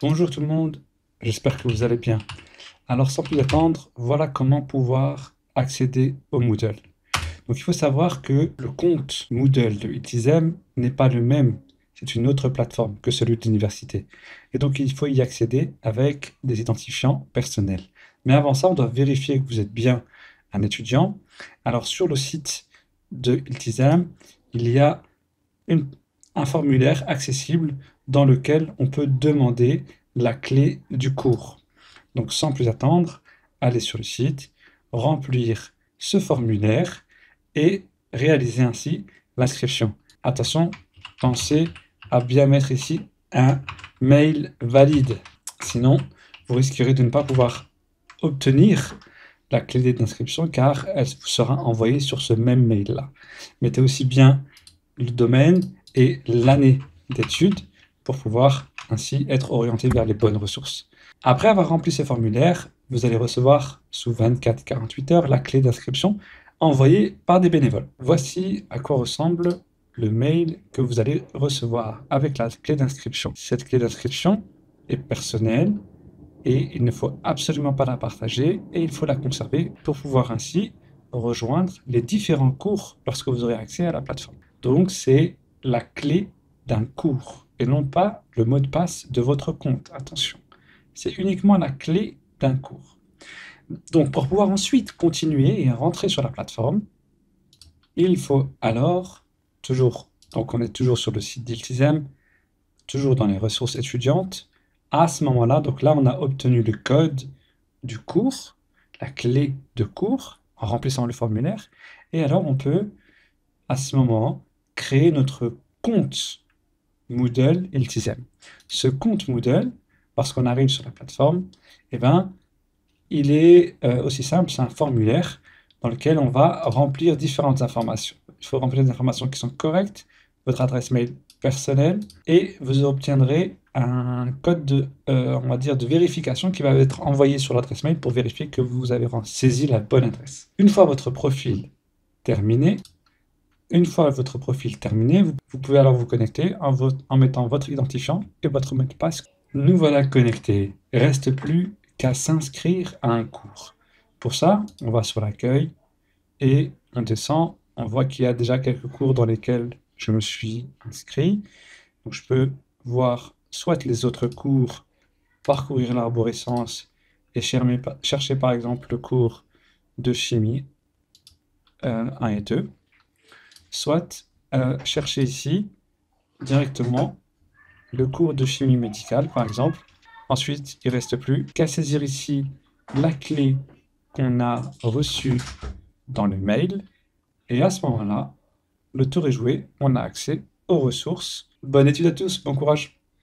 Bonjour tout le monde, j'espère que vous allez bien. Alors sans plus attendre, voilà comment pouvoir accéder au Moodle. Donc il faut savoir que le compte Moodle de Itisem n'est pas le même, c'est une autre plateforme que celui de l'université. Et donc il faut y accéder avec des identifiants personnels. Mais avant ça, on doit vérifier que vous êtes bien un étudiant. Alors sur le site de Itisem, il y a une- un formulaire accessible dans lequel on peut demander la clé du cours. Donc sans plus attendre, allez sur le site, remplir ce formulaire et réaliser ainsi l'inscription. Attention, pensez à bien mettre ici un mail valide. Sinon, vous risquerez de ne pas pouvoir obtenir la clé d'inscription car elle vous sera envoyée sur ce même mail-là. Mettez aussi bien le domaine et l'année d'études pour pouvoir ainsi être orienté vers les bonnes ressources. Après avoir rempli ce formulaire, vous allez recevoir sous 24-48 heures la clé d'inscription envoyée par des bénévoles. Voici à quoi ressemble le mail que vous allez recevoir avec la clé d'inscription. Cette clé d'inscription est personnelle et il ne faut absolument pas la partager et il faut la conserver pour pouvoir ainsi rejoindre les différents cours lorsque vous aurez accès à la plateforme. Donc c'est la clé d'un cours et non pas le mot de passe de votre compte. Attention, c'est uniquement la clé d'un cours. Donc pour pouvoir ensuite continuer et rentrer sur la plateforme, il faut alors donc on est toujours sur le site d'Iltisem, toujours dans les ressources étudiantes. À ce moment-là, donc là, on a obtenu le code du cours, la clé de cours, en remplissant le formulaire. Et alors, on peut, à ce moment, créer notre compte Moodle Iltisem. Ce compte Moodle, lorsqu'on arrive sur la plateforme, eh ben, il est aussi simple, c'est un formulaire dans lequel on va remplir différentes informations. Il faut remplir des informations qui sont correctes, votre adresse mail personnelle, et vous obtiendrez un code on va dire, de vérification qui va être envoyé sur l'adresse mail pour vérifier que vous avez saisi la bonne adresse. Une fois votre profil terminé, vous pouvez alors vous connecter en mettant votre identifiant et votre mot de passe. Nous voilà connectés. Il ne reste plus qu'à s'inscrire à un cours. Pour ça, on va sur l'accueil et on descend. On voit qu'il y a déjà quelques cours dans lesquels je me suis inscrit. Donc je peux voir soit les autres cours, parcourir l'arborescence et chercher par exemple le cours de chimie 1 et 2, soit chercher ici directement le cours de chimie médicale par exemple. Ensuite, il ne reste plus qu'à saisir ici la clé qu'on a reçue dans le mail. Et à ce moment-là, le tour est joué, on a accès aux ressources. Bonne étude à tous, bon courage!